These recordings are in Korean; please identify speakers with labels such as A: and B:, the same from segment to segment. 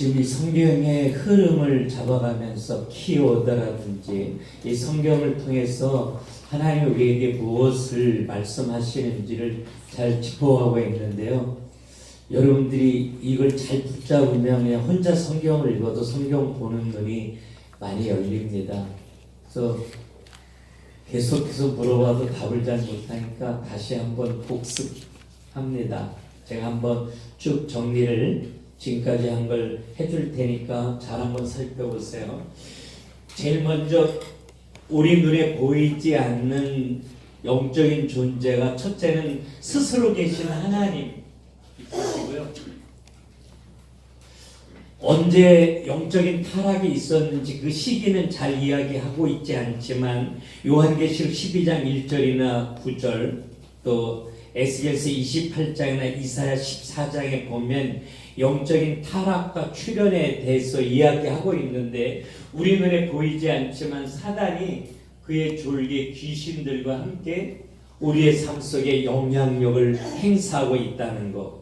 A: 지금 이 성경의 흐름을 잡아가면서 키워드라든지 이 성경을 통해서 하나님이 우리에게 무엇을 말씀하시는지를 잘 짚어가고 있는데요. 여러분들이 이걸 잘 붙잡으면 그냥 혼자 성경을 읽어도 성경 보는 눈이 많이 열립니다. 그래서 계속해서 물어봐도 답을 잘 못하니까 다시 한번 복습합니다. 제가 한번 쭉 정리를 지금까지 한 걸 해줄 테니까 잘 한번 살펴보세요. 제일 먼저 우리 눈에 보이지 않는 영적인 존재가 첫째는 스스로 계신 하나님이시고요. 언제 영적인 타락이 있었는지 그 시기는 잘 이야기하고 있지 않지만 요한계시록 12장 1절이나 9절 또 에스겔서 28장이나 이사야 14장에 보면 영적인 타락과 출현에 대해서 이야기하고 있는데 우리 눈에 보이지 않지만 사단이 그의 졸개 귀신들과 함께 우리의 삶 속에 영향력을 행사하고 있다는 것.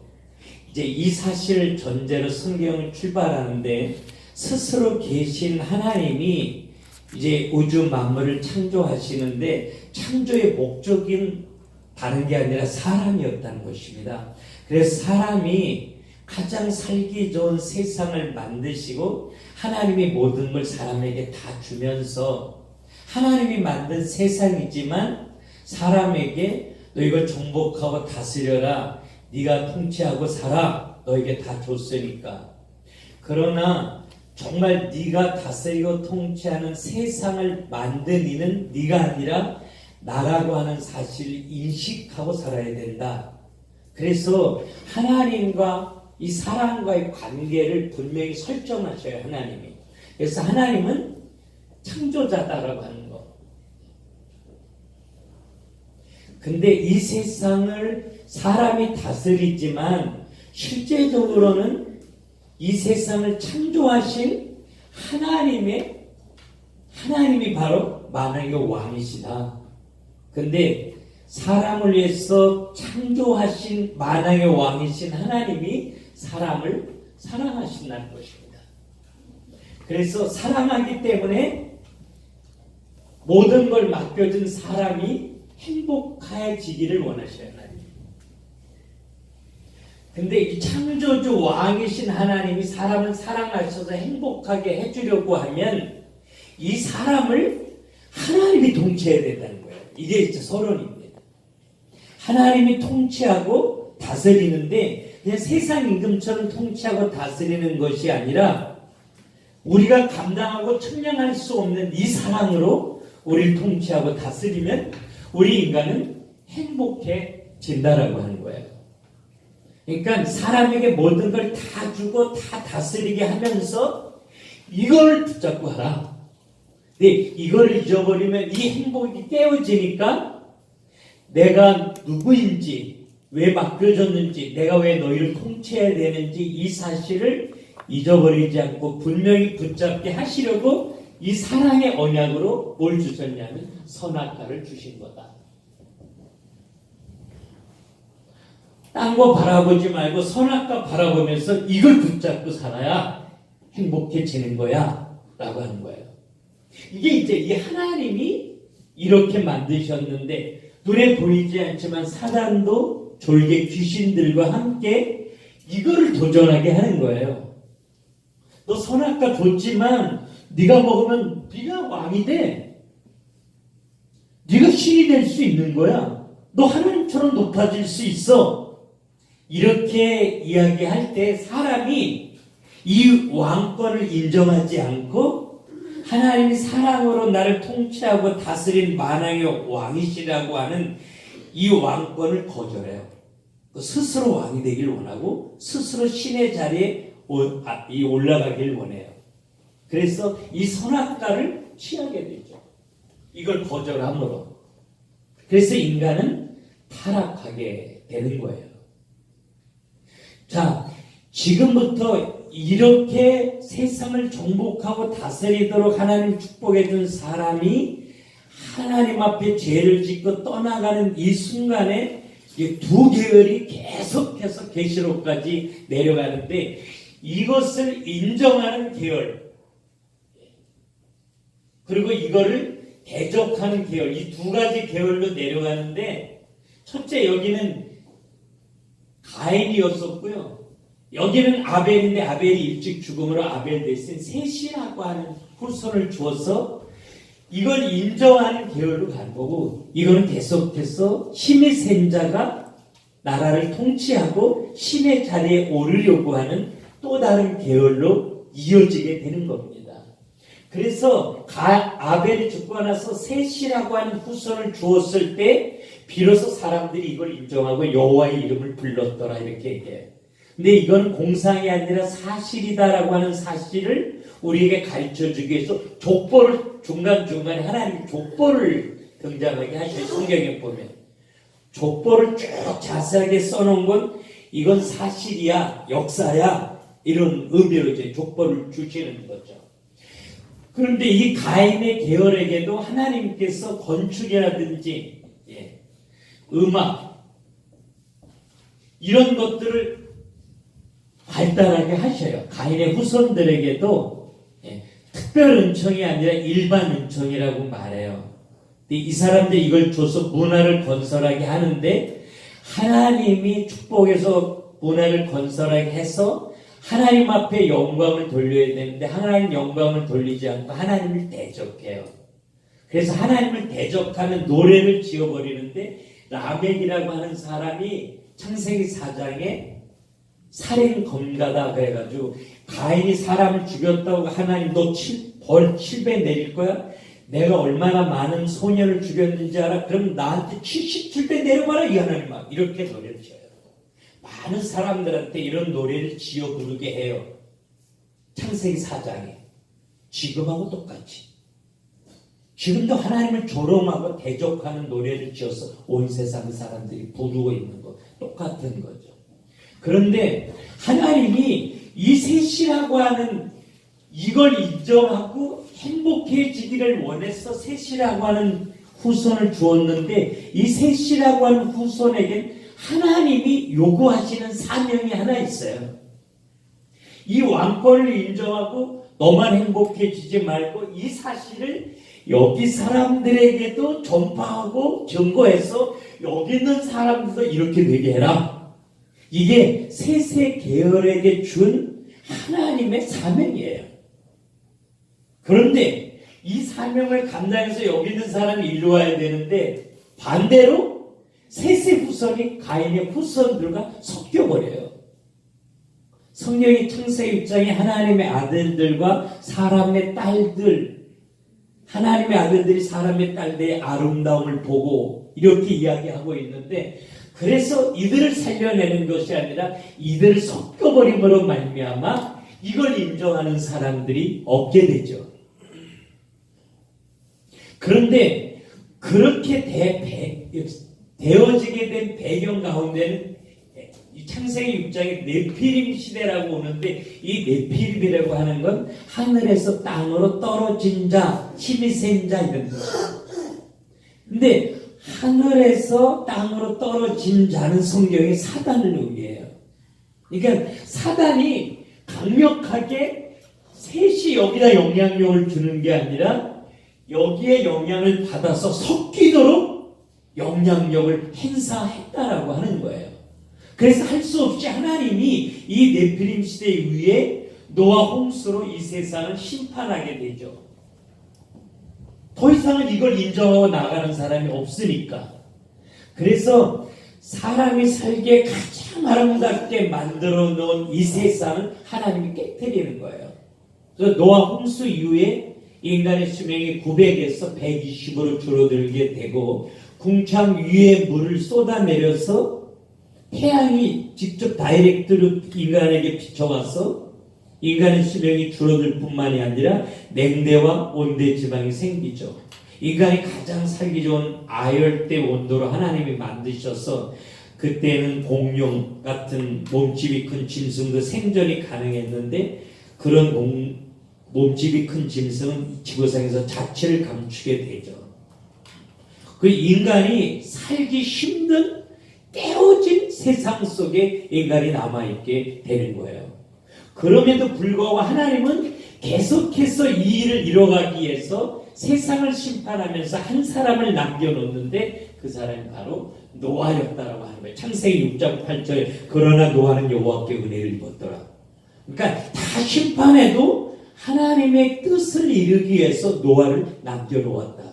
A: 이제 이 사실을 전제로 성경을 출발하는데 스스로 계신 하나님이 이제 우주 만물을 창조하시는데 창조의 목적인 다른 게 아니라 사람이었다는 것입니다. 그래서 사람이 가장 살기 좋은 세상을 만드시고 하나님이 모든 걸 사람에게 다 주면서 하나님이 만든 세상이지만 사람에게 너 이걸 정복하고 다스려라. 네가 통치하고 살아. 너에게 다 줬으니까. 그러나 정말 네가 다스리고 통치하는 세상을 만든 이는 네가 아니라 나라고 하는 사실을 인식하고 살아야 된다. 그래서 하나님과 이 사람과의 관계를 분명히 설정하셔요, 하나님이. 그래서 하나님은 창조자다라고 하는 거. 근데 이 세상을 사람이 다스리지만 실제적으로는 이 세상을 창조하신 하나님이 바로 만왕의 왕이시다. 근데 사람을 위해서 창조하신 만왕의 왕이신 하나님이 사람을 사랑하신다는 것입니다. 그래서 사랑하기 때문에 모든 걸 맡겨준 사람이 행복해지기를 원하셔요, 하나님. 근데 이 창조주 왕이신 하나님이 사람을 사랑하셔서 행복하게 해주려고 하면 이 사람을 하나님이 통치해야 된다는 거예요. 이게 진짜 서론입니다. 하나님이 통치하고 다스리는데 그냥 세상 임금처럼 통치하고 다스리는 것이 아니라 우리가 감당하고 측량할 수 없는 이 사랑으로 우리를 통치하고 다스리면 우리 인간은 행복해진다라고 하는 거예요. 그러니까 사람에게 모든 걸 다 주고 다 다스리게 하면서 이걸 붙잡고 하라. 근데 이걸 잊어버리면 이 행복이 깨어지니까 내가 누구인지 왜 맡겨졌는지 내가 왜 너희를 통치해야 되는지 이 사실을 잊어버리지 않고 분명히 붙잡게 하시려고 이 사랑의 언약으로 뭘 주셨냐면 선악과를 주신 거다. 딴 거 바라보지 말고 선악과 바라보면서 이걸 붙잡고 살아야 행복해지는 거야 라고 하는 거예요. 이게 이제 이 하나님이 이렇게 만드셨는데 눈에 보이지 않지만 사단도 졸개 귀신들과 함께 이거를 도전하게 하는 거예요. 너 선악과 줬지만 네가 먹으면 네가 왕이 돼. 네가 신이 될 수 있는 거야. 너 하나님처럼 높아질 수 있어. 이렇게 이야기할 때 사람이 이 왕권을 인정하지 않고 하나님이 사랑으로 나를 통치하고 다스린 만왕의 왕이시라고 하는 이 왕권을 거절해요. 스스로 왕이 되길 원하고 스스로 신의 자리에 올라가길 원해요. 그래서 이 선악과를 취하게 되죠. 이걸 거절함으로. 그래서 인간은 타락하게 되는 거예요. 자, 지금부터 이렇게 세상을 정복하고 다스리도록 하나님 축복해 준 사람이 하나님 앞에 죄를 짓고 떠나가는 이 순간에 두 계열이 계속해서 계시록까지 내려가는데 이것을 인정하는 계열, 그리고 이거를 대적하는 계열, 이 두 가지 계열로 내려가는데, 첫째 여기는 가인이었었고요. 여기는 아벨인데 아벨이 일찍 죽음으로 아벨 대신 셋이라고 하는 후손을 주어서 이걸 인정하는 계열로 간 거고, 이거는 계속해서 힘이 센 자가 나라를 통치하고 신의 자리에 오르려고 하는 또 다른 계열로 이어지게 되는 겁니다. 그래서 아벨이 죽고 나서 셋이라고 하는 후손을 주었을 때 비로소 사람들이 이걸 인정하고 여호와의 이름을 불렀더라 이렇게 얘기해요. 근데 이건 공상이 아니라 사실이다라고 하는 사실을 우리에게 가르쳐주기 위해서 족보를 중간중간에 하나님이 족보를 등장하게 하셔요. 성경에 보면 족보를 쭉 자세하게 써놓은 건 이건 사실이야, 역사야, 이런 의미로 이제 족보를 주시는 거죠. 그런데 이 가인의 계열에게도 하나님께서 건축이라든지 음악 이런 것들을 발달하게 하셔요. 가인의 후손들에게도 특별 은총이 아니라 일반 은총이라고 말해요. 이 사람들이 이걸 줘서 문화를 건설하게 하는데, 하나님이 축복해서 문화를 건설하게 해서 하나님 앞에 영광을 돌려야 되는데 하나님 영광을 돌리지 않고 하나님을 대적해요. 그래서 하나님을 대적하는 노래를 지어버리는데, 라멕이라고 하는 사람이 창세기 4장에 살인 검가다 그래가지고 가인이 사람을 죽였다고 하나님 너 벌 7배 내릴 거야? 내가 얼마나 많은 소년을 죽였는지 알아? 그럼 나한테 77배 내려봐라 이 하나님 막 이렇게 노래를 지어요. 많은 사람들한테 이런 노래를 지어 부르게 해요. 창세기 4장에 지금하고 똑같이 지금도 하나님을 조롱하고 대적하는 노래를 지어서 온 세상 사람들이 부르고 있는 거 똑같은 거죠. 그런데 하나님이 이 셋이라고 하는 이걸 인정하고 행복해지기를 원해서 셋이라고 하는 후손을 주었는데, 이 셋이라고 하는 후손에겐 하나님이 요구하시는 사명이 하나 있어요. 이 왕권을 인정하고 너만 행복해지지 말고 이 사실을 여기 사람들에게도 전파하고 증거해서 여기 있는 사람들도 이렇게 되게 해라. 이게 셋의 계열에게 준 하나님의 사명이에요. 그런데 이 사명을 감당해서 여기 있는 사람이 일로 와야 되는데 반대로 셋의 후손이 가인의 후손들과 섞여버려요. 성경이 창세기 6장에 하나님의 아들들과 사람의 딸들, 하나님의 아들들이 사람의 딸들의 아름다움을 보고 이렇게 이야기하고 있는데, 그래서 이들을 살려내는 것이 아니라 이들을 섞여버림으로 말미암아 이걸 인정하는 사람들이 없게 되죠. 그런데 그렇게 되어지게 된 배경 가운데는 이 창세기 6장에 네피림 시대라고 오는데, 이 네피림이라고 하는 건 하늘에서 땅으로 떨어진 자, 힘이 센 자 이런 거예요. 근데 하늘에서 땅으로 떨어진 자는 성경에 사단을 의미해요. 그러니까 사단이 강력하게 셋이 여기다 영향력을 주는 게 아니라 여기에 영향을 받아서 섞이도록 영향력을 행사했다라고 하는 거예요. 그래서 할 수 없이 하나님이 이 네피림 시대에 의해 노아 홍수로 이 세상을 심판하게 되죠. 더 이상은 이걸 인정하고 나가는 사람이 없으니까. 그래서 사람이 살기에 가장 아름답게 만들어 놓은 이 세상을 하나님이 깨뜨리는 거예요. 그래서 노아 홍수 이후에 인간의 수명이 900에서 120으로 줄어들게 되고, 궁창 위에 물을 쏟아내려서 태양이 직접 다이렉트로 인간에게 비춰와서 인간의 수명이 줄어들 뿐만이 아니라 냉대와 온대 지방이 생기죠. 인간이 가장 살기 좋은 아열대 온도로 하나님이 만드셔서 그때는 공룡 같은 몸집이 큰 짐승도 생존이 가능했는데, 그런 몸집이 큰 짐승은 지구상에서 자체를 감추게 되죠. 그 인간이 살기 힘든 깨어진 세상 속에 인간이 남아있게 되는 거예요. 그럼에도 불구하고 하나님은 계속해서 이 일을 이뤄가기 위해서 세상을 심판하면서 한 사람을 남겨놓는데 그 사람이 바로 노아였다라고 하는 거예요. 창세기 6장 8절에 그러나 노아는 여호와께 은혜를 입었더라. 그러니까 다 심판해도 하나님의 뜻을 이루기 위해서 노아를 남겨놓았다.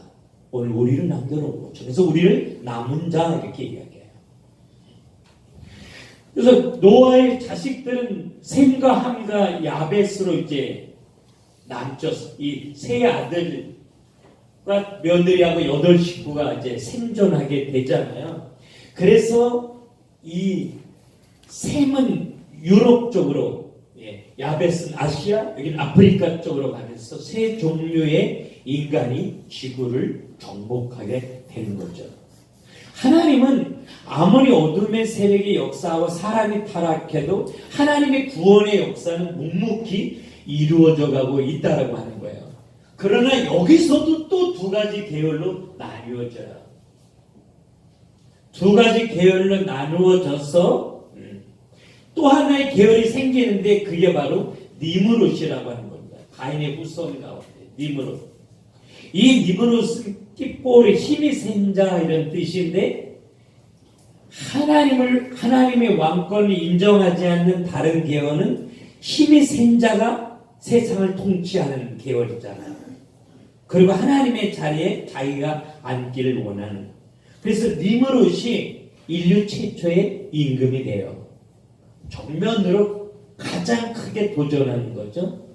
A: 오늘 우리를 남겨놓은 거죠. 그래서 우리를 남은 자 이렇게 이야기해요. 그래서 노아의 자식들은 셈과 함과 야벳으로 이제 남죠. 이 세 아들과 며느리하고 8 식구가 이제 생존하게 되잖아요. 그래서 이 셈은 유럽 쪽으로, 야벳은 아시아, 여기는 아프리카 쪽으로 가면서 세 종류의 인간이 지구를 정복하게 되는 거죠. 하나님은 아무리 어둠의 세력이 역사하고 사람이 타락해도 하나님의 구원의 역사는 묵묵히 이루어져 가고 있다라고 하는 거예요. 그러나 여기서도 또 2가지 계열로 나뉘어져요. 2가지 계열로 나누어져서 또 하나의 계열이 생기는데 그게 바로 니므롯이라고 하는 겁니다. 가인의 후손 가운데 니므롯. 이 니므롯은 깃볼의 힘이 센 자 이런 뜻인데 하나님의 왕권을 인정하지 않는 다른 계열은 힘이 센 자가 세상을 통치하는 계열이잖아요. 그리고 하나님의 자리에 자기가 앉기를 원하는. 그래서 니므롯이 인류 최초의 임금이 돼요. 정면으로 가장 크게 도전하는 거죠.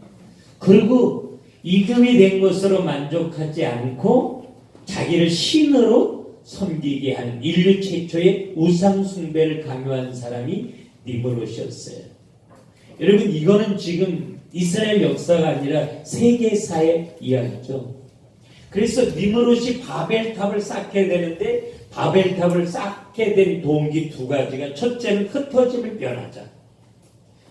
A: 그리고 임금이 된 것으로 만족하지 않고 자기를 신으로 섬기게 하는 인류 최초의 우상 숭배를 강요한 사람이 니므롯이었어요. 여러분 이거는 지금 이스라엘 역사가 아니라 세계사의 이야기죠. 그래서 니므롯이 바벨탑을 쌓게 되는데 바벨탑을 쌓게 된 동기 2가지가 첫째는 흩어짐을 면하자.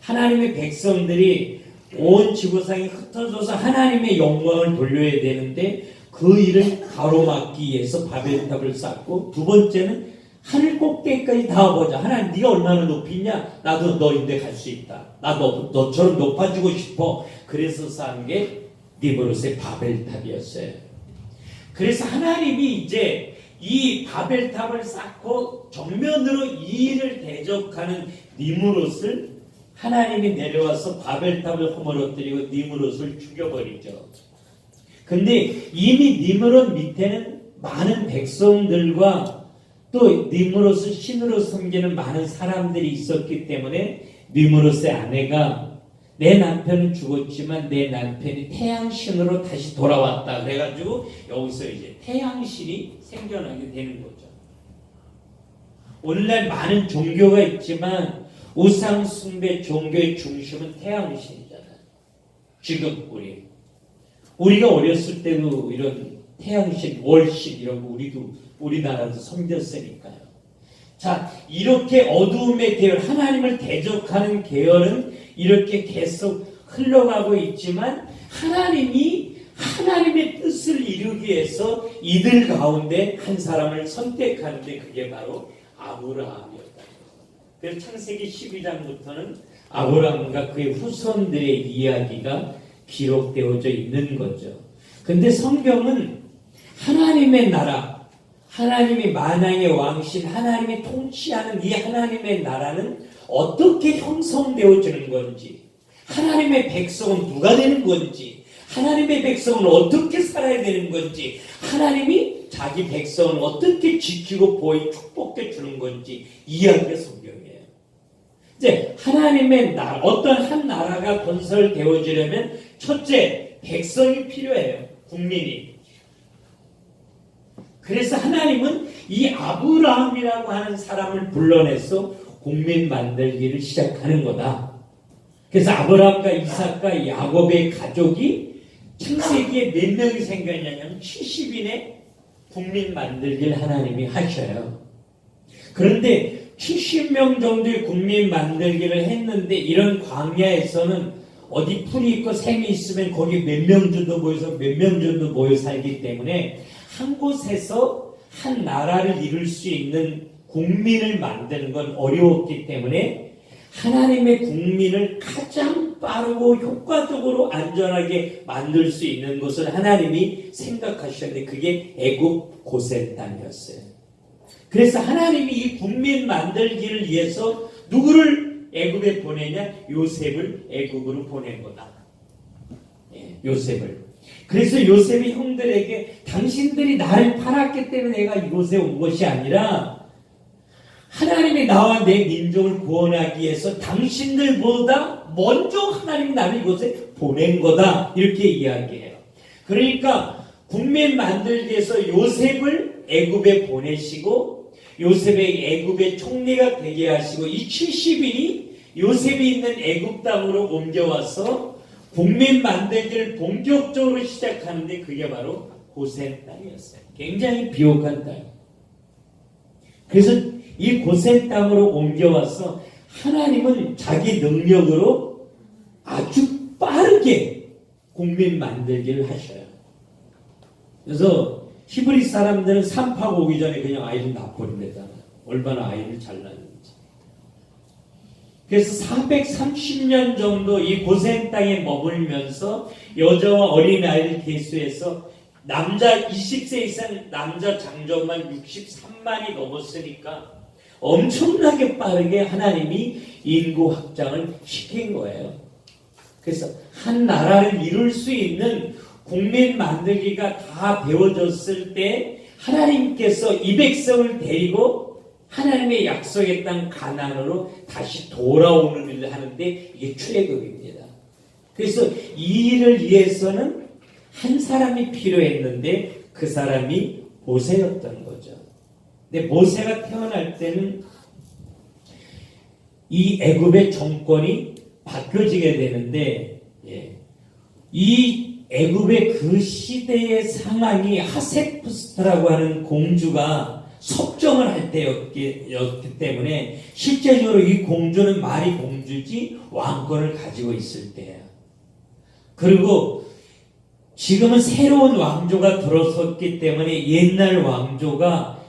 A: 하나님의 백성들이 온 지구상에 흩어져서 하나님의 영광을 돌려야 되는데 그 일을 가로막기 위해서 바벨탑을 쌓고 2번째는 하늘 꼭대기까지 닿아보자. 하나님 네가 얼마나 높이 있냐? 나도 너인데 갈 수 있다. 나 너처럼 높아지고 싶어. 그래서 쌓은 게 니므롯의 바벨탑이었어요. 그래서 하나님이 이제 이 바벨탑을 쌓고 정면으로 이 일을 대적하는 니므롯을 하나님이 내려와서 바벨탑을 허물어뜨리고 니므롯을 죽여버리죠. 근데 이미 니므롯 밑에는 많은 백성들과 또 니므롯을 신으로 섬기는 많은 사람들이 있었기 때문에 니므롯의 아내가 내 남편은 죽었지만 내 남편이 태양신으로 다시 돌아왔다. 그래가지고 여기서 이제 태양신이 생겨나게 되는 거죠. 오늘날 많은 종교가 있지만 우상 숭배 종교의 중심은 태양신이잖아요. 지금 우리가 어렸을 때도 이런 태양신, 월신 이런 거 우리나라도 섬겼으니까요. 자, 이렇게 어두움의 계열, 하나님을 대적하는 계열은 이렇게 계속 흘러가고 있지만 하나님의 뜻을 이루기 위해서 이들 가운데 한 사람을 선택하는데 그게 바로 아브라함이었다. 그래서 창세기 12장부터는 아브라함과 그의 후손들의 이야기가 기록되어져 있는 거죠. 근데 성경은 하나님의 나라, 하나님이 만왕의 왕신, 하나님이 통치하는 이 하나님의 나라는 어떻게 형성되어지는 건지, 하나님의 백성은 누가 되는 건지, 하나님의 백성은 어떻게 살아야 되는 건지, 하나님이 자기 백성을 어떻게 지키고 보호 축복해 주는 건지 이야기가 성경이에요. 이제 하나님의 나라, 어떤 한 나라가 건설되어지려면 첫째, 백성이 필요해요. 국민이. 그래서 하나님은 이 아브라함이라고 하는 사람을 불러내서 국민 만들기를 시작하는 거다. 그래서 아브라함과 이삭과 야곱의 가족이 창세기에 몇 명이 생겼냐면 70인의 국민 만들기를 하나님이 하셔요. 그런데 70명 정도의 국민 만들기를 했는데 이런 광야에서는 어디 풀이 있고 샘이 있으면 거기 몇 명 정도 모여서 몇 명 정도 모여 살기 때문에 한 곳에서 한 나라를 이룰 수 있는 국민을 만드는 건 어려웠기 때문에 하나님의 국민을 가장 빠르고 효과적으로 안전하게 만들 수 있는 것을 하나님이 생각하셨는데 그게 애굽 고센 땅이었어요. 그래서 하나님이 이 국민 만들기를 위해서 누구를 애굽에 보내냐? 요셉을 애굽으로 보낸 거다. 요셉을. 그래서 요셉이 형들에게 당신들이 나를 팔았기 때문에 내가 이곳에 온 것이 아니라 하나님이 나와 내 민족을 구원하기 위해서 당신들보다 먼저 하나님이 나를 이곳에 보낸 거다. 이렇게 이야기해요. 그러니까 국민 만들기 위해서 요셉을 애굽에 보내시고 요셉의 애굽의 총리가 되게 하시고 이 70인이 요셉이 있는 애굽 땅으로 옮겨와서 국민 만들기를 본격적으로 시작하는데 그게 바로 고센 땅이었어요. 굉장히 비옥한 땅. 그래서 이 고센 땅으로 옮겨와서 하나님은 자기 능력으로 아주 빠르게 국민 만들기를 하셔요. 그래서 히브리 사람들은 산파가 오기 전에 그냥 아이를 낳아버립니다. 얼마나 아이를 잘 낳는지. 그래서 430년 정도 이 고센 땅에 머물면서 여자와 어린아이를 계수해서 남자 20세 이상 남자 장정만 63만이 넘었으니까 엄청나게 빠르게 하나님이 인구 확장을 시킨 거예요. 그래서 한 나라를 이룰 수 있는 국민 만들기가 다 되어졌을 때 하나님께서 이 백성을 데리고 하나님의 약속의 땅 가나안으로 다시 돌아오는 일을 하는데 이게 출애굽입니다. 그래서 이 일을 위해서는 한 사람이 필요했는데 그 사람이 모세였던 거죠. 근데 모세가 태어날 때는 이 애굽의 정권이 바뀌어지게 되는데 이 애굽의 그 시대의 상황이 하세푸스트라고 하는 공주가 섭정을 할 때였기 때문에 실제적으로 이 공주는 말이 공주지 왕권을 가지고 있을 때예요. 그리고 지금은 새로운 왕조가 들어섰기 때문에 옛날 왕조가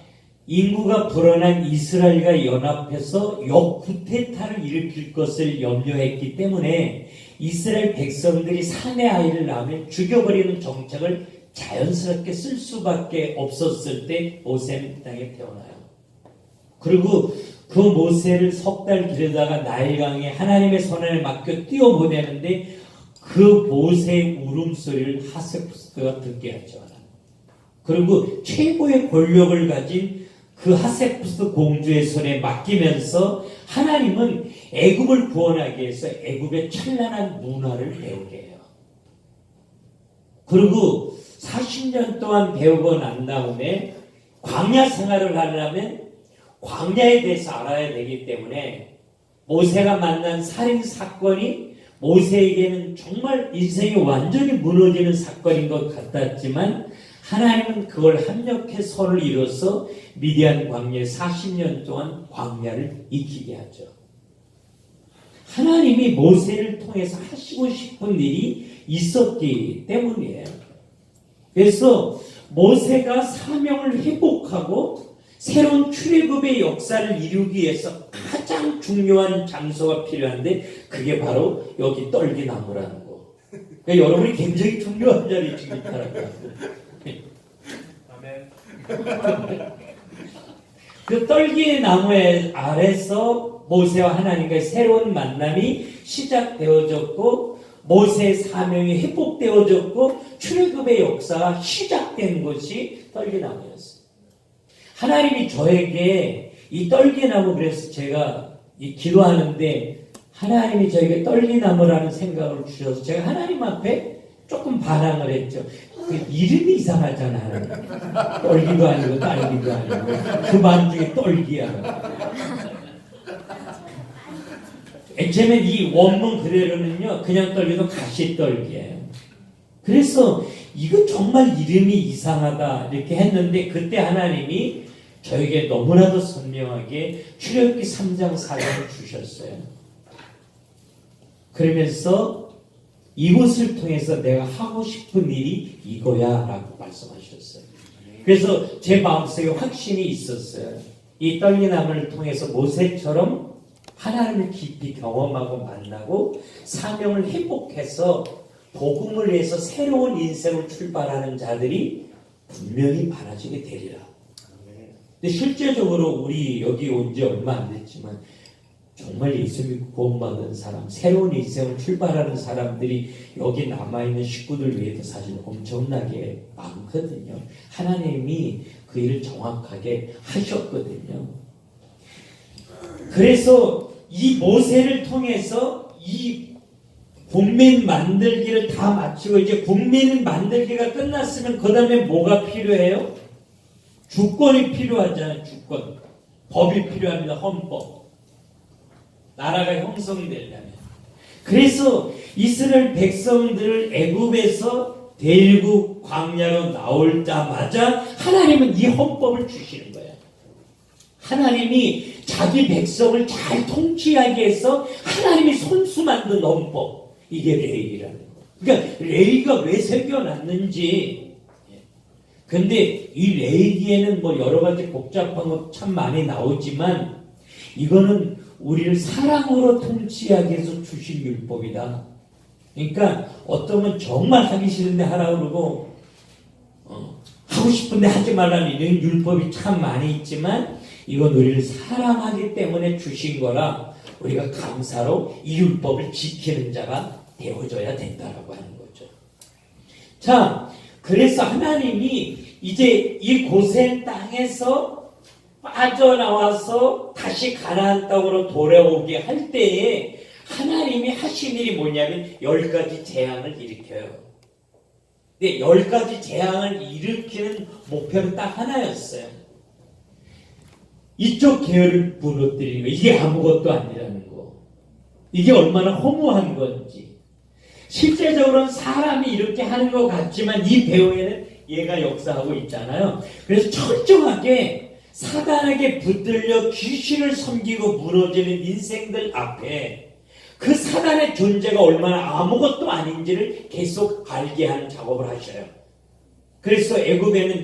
A: 인구가 불어난 이스라엘과 연합해서 역쿠데타를 일으킬 것을 염려했기 때문에 이스라엘 백성들이 사내 아이를 낳으면 죽여버리는 정책을 자연스럽게 쓸 수밖에 없었을 때 모세는 땅에 태어나요. 그리고 그 모세를 석 달 기르다가 나일강에 하나님의 손에 맡겨 띄워보내는데 그 모세의 울음소리를 하세푸스트가 듣게 하죠. 그리고 최고의 권력을 가진 그 하세푸스트 공주의 손에 맡기면서 하나님은 애굽을 구원하기 위해서 애굽의 찬란한 문화를 배우게 해요. 그리고 40년 동안 배우고 난 다음에 광야 생활을 하려면 광야에 대해서 알아야 되기 때문에 모세가 만난 살인 사건이 모세에게는 정말 인생이 완전히 무너지는 사건인 것 같았지만 하나님은 그걸 합력해 선을 이뤄서 미디안 광야에 40년 동안 광야를 익히게 하죠. 하나님이 모세를 통해서 하시고 싶은 일이 있었기 때문이에요. 그래서 모세가 사명을 회복하고 새로운 출애굽의 역사를 이루기 위해서 가장 중요한 장소가 필요한데 그게 바로 여기 떨기나무라는 거. 그러니까 여러분이 굉장히 중요한 자리에 지금 있다는 거예요. 그 떨기나무 아래서 모세와 하나님과의 새로운 만남이 시작되어졌고 모세의 사명이 회복되어졌고 출애굽의 역사가 시작된 것이 떨기나무였어요. 하나님이 저에게 이 떨기나무 그래서 제가 기도하는데 하나님이 저에게 떨기나무라는 생각을 주셔서 제가 하나님 앞에 조금 반항을 했죠. 이름이 이상하잖아. 떨기도 아니고 딸기도 아니고 그 반중에 떨기야. 처음에 이 원문 그대로는요 그냥 떨기도 가시떨기예요. 그래서 이거 정말 이름이 이상하다 이렇게 했는데 그때 하나님이 저에게 너무나도 선명하게 출애굽기 3장 4절을 주셨어요. 그러면서 이곳을 통해서 내가 하고 싶은 일이 이거야 라고 말씀하셨어요. 그래서 제 마음속에 확신이 있었어요. 이 떨기나무를 통해서 모세처럼 하나님을 깊이 경험하고 만나고 사명을 회복해서 복음을 위해서 새로운 인생을 출발하는 자들이 분명히 많아지게 되리라. 근데 실제적으로 우리 여기 온 지 얼마 안 됐지만 정말 예수 믿고 구원받은 사람, 새로운 인생을 출발하는 사람들이 여기 남아있는 식구들 외에도 사실 엄청나게 많거든요. 하나님이 그 일을 정확하게 하셨거든요. 그래서 이 모세를 통해서 이 국민 만들기를 다 마치고 이제 국민 만들기가 끝났으면 그 다음에 뭐가 필요해요? 주권이 필요하잖아요. 주권. 법이 필요합니다. 헌법. 나라가 형성되려면. 그래서 이스라엘 백성들을 애굽에서 데리고 광야로 나올자마자 하나님은 이 헌법을 주시는 거예요. 하나님이 자기 백성을 잘 통치하게 해서 하나님이 손수 만든 헌법. 이게 레위기라는 거예요. 그러니까 레위기가 왜 새겨놨는지. 근데 이 레위기에는 뭐 여러 가지 복잡한 것 참 많이 나오지만 이거는 우리를 사랑으로 통치하기 위해서 주신 율법이다. 그러니까 어떠면 정말 하기 싫은데 하라고 그러고 하고 싶은데 하지 말라는 이런 율법이 참 많이 있지만 이건 우리를 사랑하기 때문에 주신 거라 우리가 감사로 이 율법을 지키는 자가 되어져야 된다라고 하는 거죠. 자, 그래서 하나님이 이제 이 고센 땅에서 빠져나와서 다시 가나안 땅으로 돌아오게 할 때에 하나님이 하신 일이 뭐냐면 10가지 재앙을 일으켜요. 근데 10가지 재앙을 일으키는 목표는 딱 하나였어요. 이쪽 계열을 무너뜨리는 거. 이게 아무것도 아니라는 거. 이게 얼마나 허무한 건지. 실제적으로는 사람이 이렇게 하는 것 같지만 이 배후에는 얘가 역사하고 있잖아요. 그래서 철저하게 사단에게 붙들려 귀신을 섬기고 무너지는 인생들 앞에 그 사단의 존재가 얼마나 아무것도 아닌지를 계속 알게 하는 작업을 하셔요. 그래서 애굽에는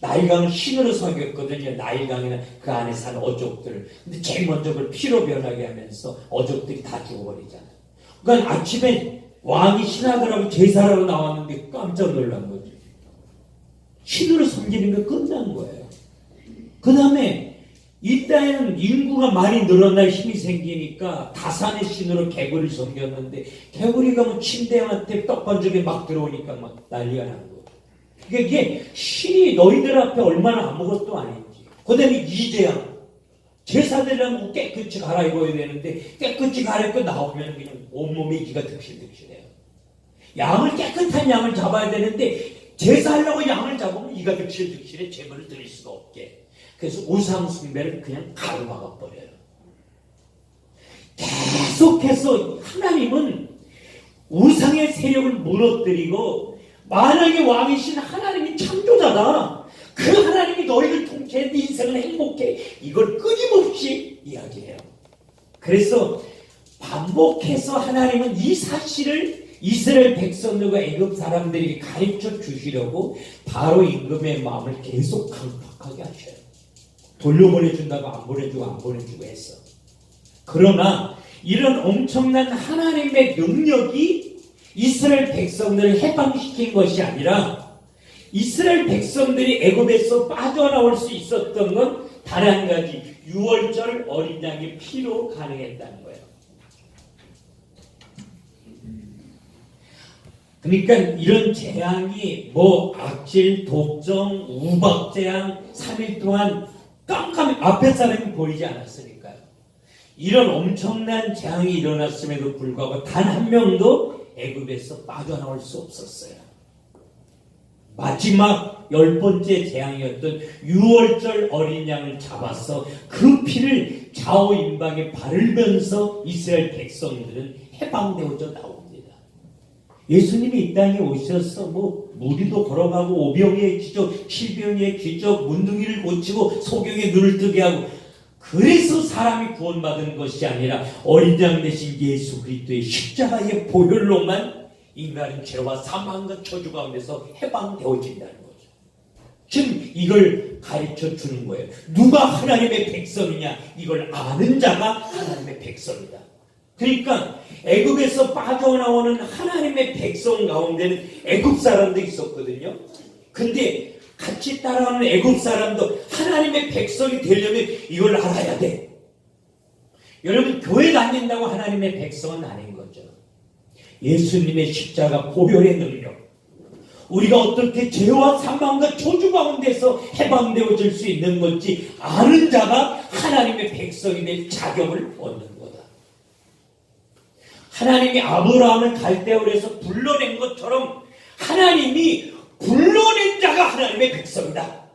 A: 나일강을 신으로 섬겼거든요. 나일강이나 그 안에 사는 어족들. 근데 제일 먼저 그걸 피로 변하게 하면서 어족들이 다 죽어버리잖아요. 그러니까 아침에 왕이 신하들하고 제사하러 나왔는데 깜짝 놀란 거죠. 신으로 섬기는 게 끝난 거예요. 그 다음에 이 땅에는 인구가 많이 늘어나 힘이 생기니까 다산의 신으로 개구리를 섬겼는데 개구리가 뭐 침대한테 떡반죽에 막 들어오니까 막 난리가 난 거예요. 그러니까 이게 신이 너희들 앞에 얼마나 아무것도 아닌지. 그 다음에 이재양 제사드리려면 깨끗이 갈아입어야 되는데 깨끗이 갈아입고 나오면 그냥 온몸에 이가 득실득실해요. 양을 깨끗한 양을 잡아야 되는데 제사하려고 양을 잡으면 이가 득실득실해 제물을 드릴 수가 없게. 그래서 우상 숭배를 그냥 가로막아 버려요. 계속해서 하나님은 우상의 세력을 무너뜨리고 만약에 왕이신 하나님이 창조자다. 그 하나님이 너희를 통치해 네 인생은 행복해. 이걸 끊임없이 이야기해요. 그래서 반복해서 하나님은 이 사실을 이스라엘 백성들과 애굽 사람들에게 가르쳐 주시려고 바로 임금의 마음을 계속 강팍하게 하셔요. 돌려보내준다고 안 보내주고 했어. 그러나 이런 엄청난 하나님의 능력이 이스라엘 백성들을 해방시킨 것이 아니라 이스라엘 백성들이 애굽에서 빠져나올 수 있었던 건 단 한 가지, 유월절 어린 양의 피로 가능했다는 거예요. 그러니까 이런 재앙이 뭐 악질, 독점, 우박재앙 3일 동안 깜깜이 앞에 사람이 보이지 않았으니까요. 이런 엄청난 재앙이 일어났음에도 불구하고 단 한 명도 애굽에서 빠져나올 수 없었어요. 마지막 10번째 재앙이었던 유월절 어린 양을 잡아서 그 피를 좌우임방에 바르면서 이스라엘 백성들은 해방되어져 나옵니다. 예수님이 이 땅에 오셔서 뭐 무리도 걸어가고 오병이의 기적, 실병이의 기적, 문둥이를 고치고 소경의 눈을 뜨게 하고 그래서 사람이 구원받은 것이 아니라 어린 양 대신 예수 그리스도의 십자가의 보혈로만 인간은 죄와 사망과 저주 가운데서 해방되어진다는 거죠. 지금 이걸 가르쳐 주는 거예요. 누가 하나님의 백성이냐? 이걸 아는 자가 하나님의 백성이다. 그러니까 애굽에서 빠져나오는 하나님의 백성 가운데는 애굽 사람도 있었거든요. 근데 같이 따라오는 애굽 사람도 하나님의 백성이 되려면 이걸 알아야 돼. 여러분, 교회 다닌다고 하나님의 백성은 아닌 거죠. 예수님의 십자가 보혈의 능력, 우리가 어떻게 죄와 사망과 저주 가운데서 해방되어질 수 있는 건지 아는 자가 하나님의 백성이 될 자격을 얻는 거다. 하나님이 아브라함을 갈대아에서 불러낸 것처럼 하나님이 불러낸 자가 하나님의 백성이다.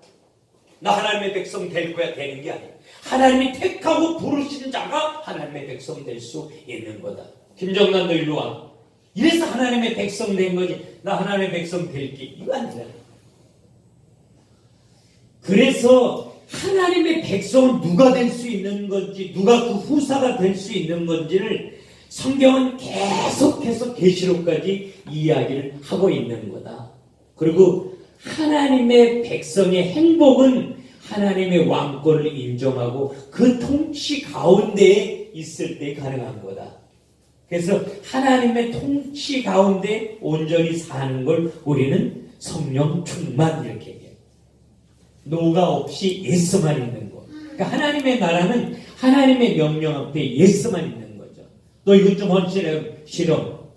A: 나 하나님의 백성 될 거야 되는 게 아니야. 하나님이 택하고 부르신 자가 하나님의 백성 될 수 있는 거다. 김정난 너 일로 와. 이래서 하나님의 백성 된 거지. 나 하나님의 백성 될게 이거 아니라. 그래서 하나님의 백성은 누가 될 수 있는 건지, 누가 그 후사가 될 수 있는 건지를 성경은 계속해서 계시록까지 이야기를 하고 있는 거다. 그리고 하나님의 백성의 행복은 하나님의 왕권을 인정하고 그 통치 가운데에 있을 때 가능한 거다. 그래서 하나님의 통치 가운데 온전히 사는 걸 우리는 성령 충만 이렇게 얘기해요. 노가 없이 예수만 있는 거. 그러니까 하나님의 나라는 하나님의 명령 앞에 예수만 있는 거죠. 너 이것 좀 헌신해 싫어.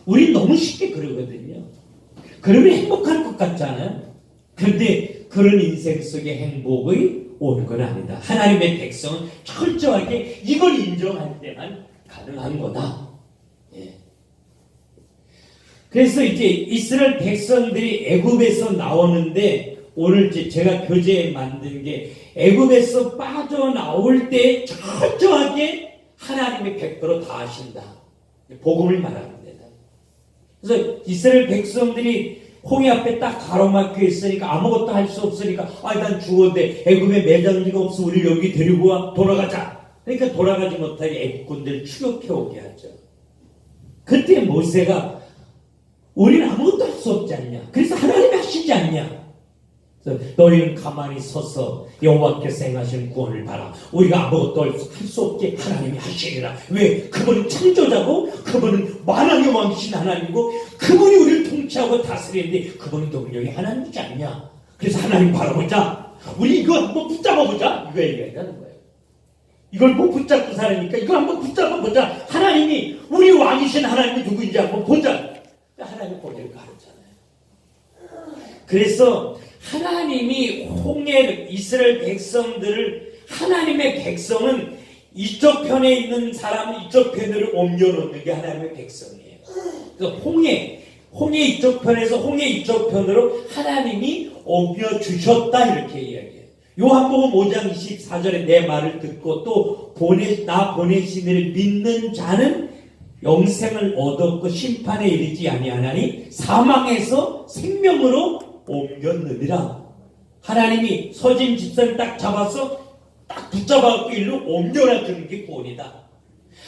A: 우린 너무 쉽게 그러거든요. 그러면 행복할 것 같잖아요. 그런데 그런 인생 속의 행복이 오는 건 아니다. 하나님의 백성은 철저하게 이걸 인정할 때만 가능한 거다. 예. 그래서 이제 이스라엘 백성들이 애굽에서 나오는데 오늘 제가 교재에 만든 게 애굽에서 빠져나올 때 철저하게 하나님의 100% 다 하신다. 복음을 말합니다. 그래서 이스라엘 백성들이 홍해 앞에 딱 가로막혀 있으니까 아무것도 할 수 없으니까 난 죽었는데 애굽에 매장지가 없어 우리 여기 데리고 와 돌아가자. 그러니까 돌아가지 못하게 애국군들을 추격해 오게 하죠. 그때 모세가 우리는 아무것도 할 수 없지 않냐. 그래서 하나님이 하시지 않냐. 그래서 너희는 가만히 서서 여호와께서 행하시는 구원을 봐라. 우리가 아무것도 할 수 없게 하나님이 하시리라. 왜? 그분은 창조자고 그분은 만왕의 왕이신 하나님이고 그분이 우리를 통치하고 다스리는데 그분은 동력이 하나님이지 않냐. 그래서 하나님 바라보자. 우리 이거 한번 붙잡아보자. 이거 얘기하는 거예요. 이걸 못 붙잡고 살으니까 이거 한번 붙잡아보자. 하나님이 우리 왕이신 하나님이 누구인지 한번 보자. 하나님 보내를 가르잖아요. 그래서 하나님이 이스라엘 백성들을 하나님의 백성은 이쪽 편에 있는 사람 이쪽 편으로 옮겨놓는 게 하나님의 백성이에요. 그래서 홍해 이쪽 편에서 홍해 이쪽 편으로 하나님이 옮겨주셨다 이렇게 이야기해요. 요한복음 5장 24절에 내 말을 듣고 또 나 보내신 이를 믿는 자는 영생을 얻었고 심판에 이르지 아니하나니 사망에서 생명으로 옮겼느니라. 하나님이 서진 집사를 딱 잡아서 딱 붙잡아갖고 일로 옮겨라 주는 게 구원이다.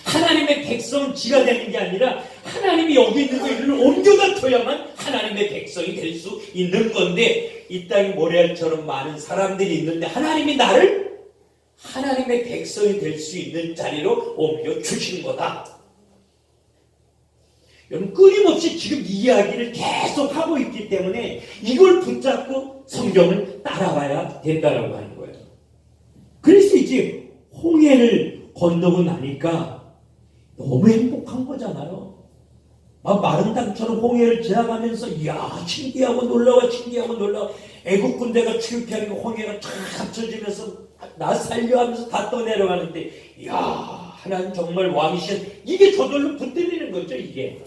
A: 하나님의 백성 지가 되는 게 아니라 하나님이 여기 있는 거 일로 옮겨다 줘야만 하나님의 백성이 될 수 있는 건데 이 땅에 모래알처럼 많은 사람들이 있는데 하나님이 나를 하나님의 백성이 될 수 있는 자리로 옮겨주신 거다. 여러분 끊임없이 지금 이야기를 계속 하고 있기 때문에 이걸 붙잡고 성경을 따라가야 된다라고 하는 거예요. 그래서 이제 홍해를 건너고 나니까 너무 행복한 거잖아요. 막 마른 땅처럼 홍해를 지나가면서 이야 신기하고 놀라워 신기하고 놀라워. 애국 군대가 출입하니까 홍해가 쫙 합쳐지면서 나 살려 하면서 다 떠내려가는데 이야 하나님 정말 왕이신 이게 저절로 붙들리는 거죠 이게.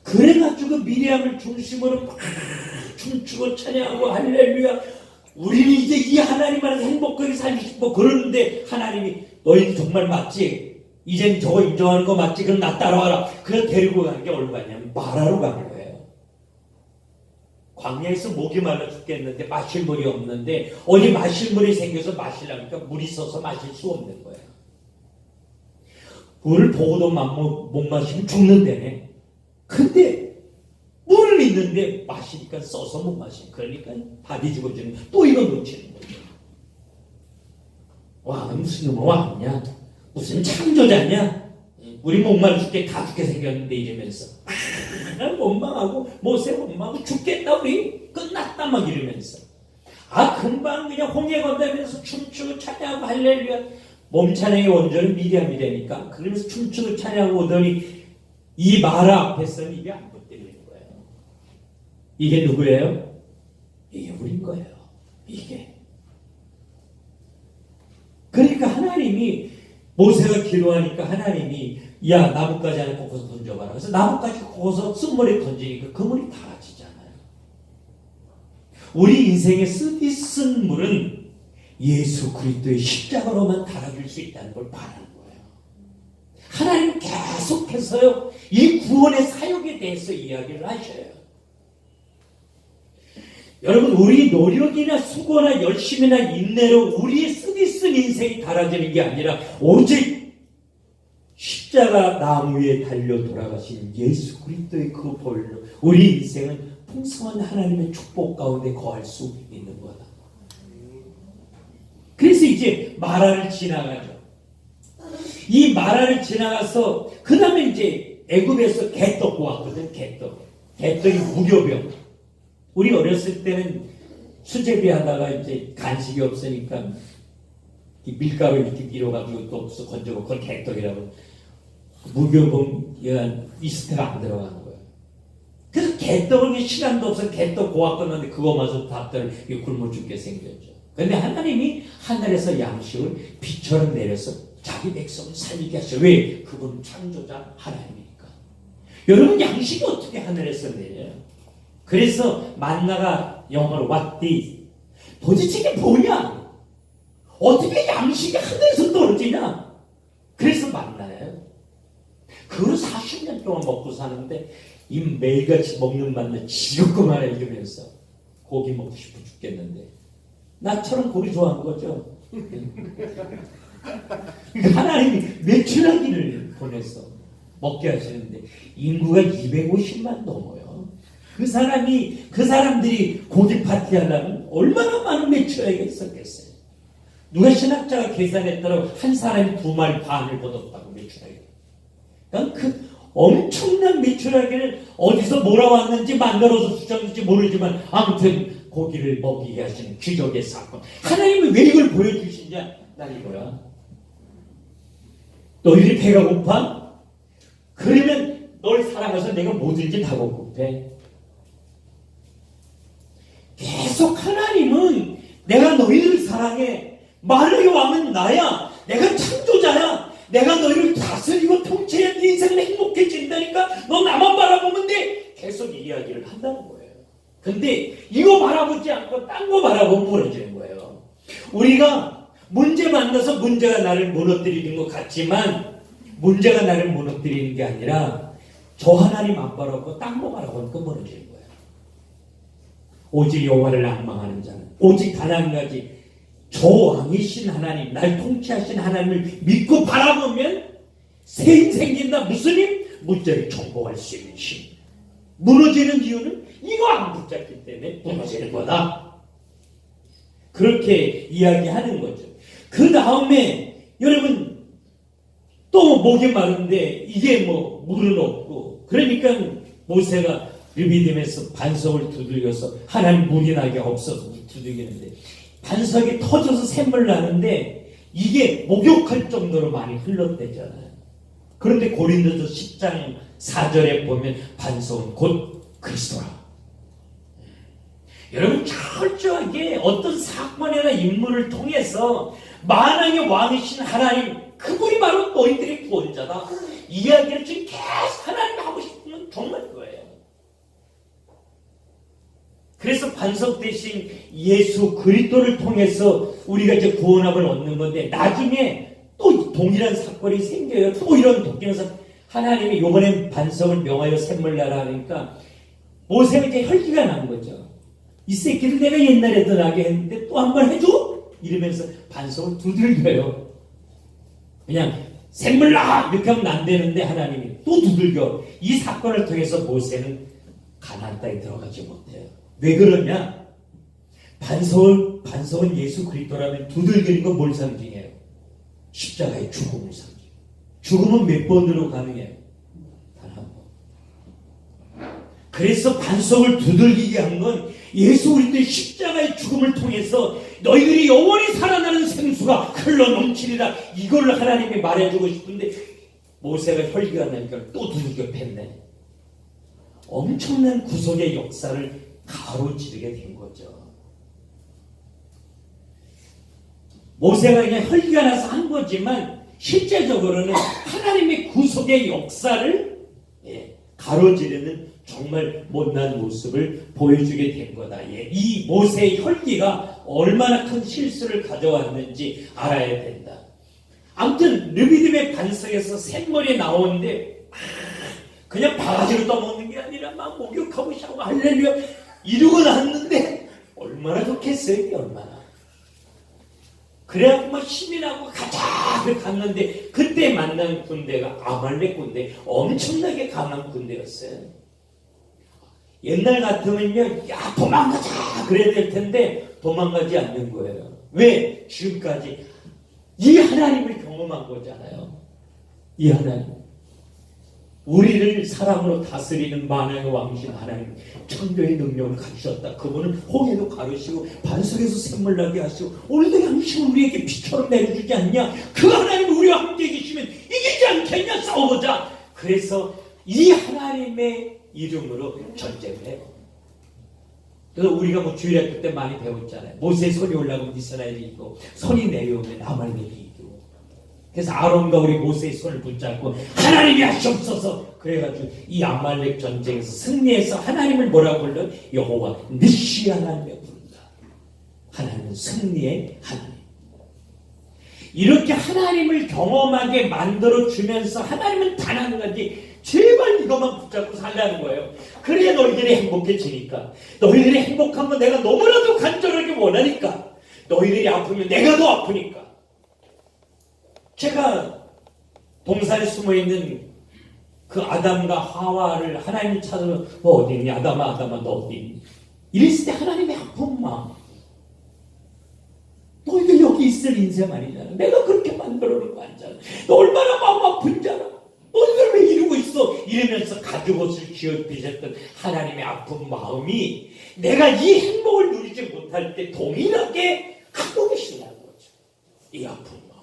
A: 그래가지고 미리암을 중심으로 막 춤추고 찬양하고 할렐루야 우리는 이제 이 하나님 안에서 행복하게 살고 싶고 그러는데 하나님이 너희는 정말 맞지? 이젠 저거 인정하는 거 맞지? 그럼 나 따라와라. 그래서 데리고 가는 게 어디로 가냐면 마라로 가는 거예요. 광야에서 목이 말라 죽겠는데 마실 물이 없는데 어디 마실 물이 생겨서 마시려니까 물이 있어서 마실 수 없는 거예요. 물을 보고도 못 마시면 죽는다네. 근데 물을 있는데 마시니까 써서 못 마셔. 그러니까 밥이 죽어지는 또 이거 놓치는 거죠. 왕은 무슨 놈의 왕이냐? 무슨 창조자냐? 우리 목마르 죽게 다 죽게 생겼는데 이러면서 원망하고 모세 원망하고 죽겠다 우리 끝났다 막 이러면서 금방 그냥 홍해 건너면서 춤추고 찬양하고 할렐루야. 몸 찬양의 원조는 미리암이라니까. 그러면서 춤추고 찬양하고 오더니 이 마라 앞에서는 입이 안 붙들리는 거예요. 이게 누구예요? 이게 우린 거예요. 이게. 그러니까 하나님이 모세가 기도하니까 하나님이 야 나뭇가지 하나 꺾어서 던져봐라. 그래서 나뭇가지 꺾어서 쓴물에 던지니까 그 물이 달아지잖아요. 우리 인생의 쓰디쓴 물은 예수 그리스도의 십자가로만 달아줄 수 있다는 걸 바라는 거예요. 하나님 계속해서요 이 구원의 사역에 대해서 이야기를 하셔요. 여러분 우리 노력이나 수고나 열심이나 인내로 우리의 쓰디쓴 인생이 달아지는 게 아니라 오직 십자가 나무 위에 달려 돌아가신 예수 그리스도의 그 보혈로 우리 인생은 풍성한 하나님의 축복 가운데 거할 수 있는 거다. 그래서 이제 마라를 지나가죠. 이 마라를 지나가서 그 다음에 이제 애굽에서 개떡 보았거든. 개떡이 무교병. 우리 어렸을 때는 수제비 하다가 이제 간식이 없으니까 밀가루 이렇게 밀어가지고 또 없어 건져고 그걸 개떡이라고. 무교병 이스트가 안 들어가는 거예요. 그래서 개떡은 시간도 없어 개떡 고아 끝났는데 그거마저 다들 굶어 죽게 생겼죠. 그런데 하나님이 하늘에서 양식을 비처럼 내려서 자기 백성을 살리게 하셔. 왜? 그분은 창조자 하나님이니까. 여러분 양식이 어떻게 하늘에서 내려요? 그래서 만나가 영어로 what this? 도대체 이게 뭐냐? 어떻게 양식이 하늘에서 떨어지냐? 그래서 만나요. 그걸 40년 동안 먹고 사는데 이 매일같이 먹는 만나 지겹구만 이러면서 고기 먹고 싶어 죽겠는데 나처럼 고기 좋아하는 거죠. 하나님이 메추라기를 보내서 먹게 하시는데 인구가 250만 넘어요. 그 사람들이 고기 파티 하려면 얼마나 많은 메추라기가 있었겠어요. 누가 신학자가 계산했더라고 한 사람이 2마리 반을 거뒀다고 메추라기. 그러니까 그 엄청난 메추라기를 어디서 몰아왔는지 만들어서 주셨는지 모르지만 아무튼 고기를 먹이게 하시는 기적의 사건. 하나님이 왜 이걸 보여주시냐? 난 이거야. 너희들이 배가 고파? 그러면 널 사랑해서 내가 뭐든지 다 공급해. 계속 하나님은 내가 너희를 사랑해. 마르의 왕은 나야. 내가 창조자야. 내가 너희를 다스리고 통치해. 네 인생은 행복해진다니까. 너 나만 바라보면 돼. 계속 이야기를 한다는 거예요. 근데 이거 바라보지 않고 딴 거 바라보면 무너지는 거예요. 우리가 문제 만나서 문제가 나를 무너뜨리는 것 같지만 문제가 나를 무너뜨리는 게 아니라 저 하나님 안 바라보고 딴 거 바라보니까 무너지는 거예요. 오직 여호와를 낭망하는 자는 오직 단 한 가지 저 왕이신 하나님, 날 통치하신 하나님을 믿고 바라보면 새 힘 생긴다. 무슨 힘? 문제를 정복할 수 있는 힘. 무너지는 이유는 이거 안 붙잡기 때문에 무너지는 거다. 그렇게 이야기하는 거죠. 그 다음에 여러분 또 목이 마른데 이게 뭐 물은 없고 그러니까 모세가 르비딤에서 반석을 두들겨서 하나님 물이 나게 없어서 두들기는데 반석이 터져서 샘물 나는데 이게 목욕할 정도로 많이 흘렀대잖아요. 그런데 고린도서 10장 4절에 보면 반석은 곧 그리스도라. 여러분 철저하게 어떤 사건이나 인물을 통해서 만왕의 왕이신 하나님 그분이 바로 너희들의 구원자다. 이야기를 지금 계속 하나님이 하고 싶은 건 정말 그거예요. 그래서 반석 대신 예수 그리스도를 통해서 우리가 이제 구원함을 얻는 건데 나중에 또 동일한 사건이 생겨요. 또 이런 도끼는 사건. 하나님이 이번엔 반석을 명하여 샘물나라 하니까 모세가 이제 혈기가 난 거죠. 이 새끼를 내가 옛날에도 나게 했는데 또 한 번 해줘? 이러면서 반석을 두들겨요. 그냥 샘물나! 이렇게 하면 안 되는데 하나님이 또 두들겨. 이 사건을 통해서 모세는 가나안 땅에 들어가지 못해요. 왜 그러냐? 반석은 예수 그리스도라면 두들기는 건 뭘 상징해요? 십자가의 죽음을 상징해요. 죽음은 몇 번으로 가능해요? 단 한 번. 그래서 반석을 두들기게 한 건 예수 그리스도의 십자가의 죽음을 통해서 너희들이 영원히 살아나는 생수가 흘러넘치리라, 이걸 하나님이 말해주고 싶은데 모세가 혈기가 나니까 또 두들겨 팼네. 엄청난 구속의 역사를 가로지르게 된 거죠. 모세가 그냥 혈기가 나서 한 거지만 실제적으로는 하나님의 구속의 역사를 가로지르는 정말 못난 모습을 보여주게 된 거다. 이 모세의 혈기가 얼마나 큰 실수를 가져왔는지 알아야 된다. 아무튼 르비딤의 반석에서 샘물이 나오는데 그냥 바가지로 떠먹는 게 아니라 막 목욕하고 샤워 할렐루야 이러고 났는데 얼마나 좋겠어요. 이게 얼마나. 그래갖고 막 힘이 나고 가자 갔는데 그때 만난 군대가 아말렉 군대, 엄청나게 강한 군대였어요. 옛날 같으면요, 야 도망가자 그래야 될 텐데 도망가지 않는 거예요. 왜? 지금까지 이 하나님을 경험한 거잖아요. 이 하나님, 우리를 사랑으로 다스리는 만왕의 왕이신 하나님, 천교의 능력을 가지셨다. 그분은 홍해도 가르시고 반석에서 샘물 나게 하시고 오늘도 양식을 우리에게 비처럼 내려주지 않냐. 그 하나님이 우리와 함께 계시면 이기지 않겠냐. 싸워보자. 그래서 이 하나님의 이름으로 전쟁을 해요. 그래서 우리가 뭐 주일학교 때 많이 배웠잖아요. 모세의 손이 올라가면 이스라엘이 이기고 손이 내려오면 아말렉이 이기고. 그래서 아론과 우리 모세의 손을 붙잡고 하나님이 하시옵소서. 그래가지고 이 아말렉 전쟁에서 승리해서 하나님을 뭐라고 불러? 여호와 니시 하나님을 부른다. 하나님은 승리의 하나님. 이렇게 하나님을 경험하게 만들어주면서 하나님은 단 한 가지, 제발 이것만 붙잡고 살라는 거예요. 그래야 너희들이 행복해지니까. 너희들이 행복한 건 내가 너무나도 간절하게 원하니까. 너희들이 아프면 내가 더 아프니까. 제가 동산에 숨어있는 그 아담과 하와를 하나님이 찾아서 너 어디 있니? 아담아 너 어디 있니? 이랬을 때 하나님의 아픈 마음. 너희들 여기 있을 인생 아니잖아. 내가 그렇게 만들어 놓은 거 아니잖아. 너 얼마나 마음 아픈 자라. 너희들 왜 이러고 있어? 이러면서 가죽옷을 쥐어비셨던 하나님의 아픈 마음이 내가 이 행복을 누리지 못할 때 동일하게 갖고 계신다는 거죠. 이 아픈 마음.